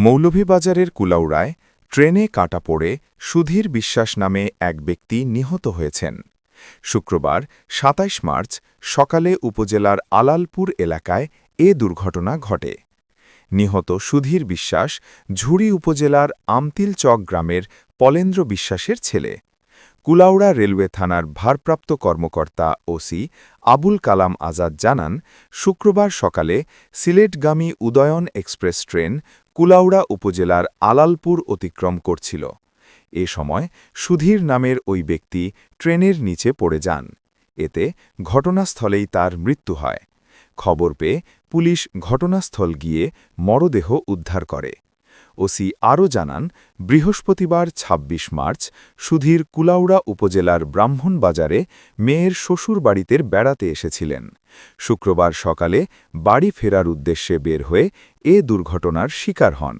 মৌলভীবাজারের কুলাউড়ায় ট্রেনে কাটা পড়ে সুধীর বিশ্বাস নামে এক ব্যক্তি নিহত হয়েছেন। শুক্রবার ২৭ মার্চ সকালে উপজেলার আলালপুর এলাকায় এ দুর্ঘটনা ঘটে। নিহত সুধীর বিশ্বাস ঝুড়ি উপজেলার আমতিলচক গ্রামের পলেন্দ্র বিশ্বাসের ছেলে। কুলাউড়া রেলওয়ে থানার ভারপ্রাপ্ত কর্মকর্তা ওসি আবুল কালাম আজাদ জানান, শুক্রবার সকালে সিলেটগামী উদয়ন এক্সপ্রেস ট্রেন কুলাউড়া উপজেলার আলালপুর অতিক্রম করছিল। এ সময় সুধীর নামের ওই ব্যক্তি ট্রেনের নিচে পড়ে যান। এতে ঘটনাস্থলেই তার মৃত্যু হয়। খবর পেয়ে পুলিশ ঘটনাস্থল গিয়ে মরদেহ উদ্ধার করে। ওসি আরও জানান, বৃহস্পতিবার ২৬ মার্চ সুধীর কুলাউড়া উপজেলার ব্রাহ্মণবাজারে মেয়ের শ্বশুর বাড়িতে বেড়াতে এসেছিলেন। শুক্রবার সকালে বাড়ি ফেরার উদ্দেশ্যে বের হয়ে এ দুর্ঘটনার শিকার হন।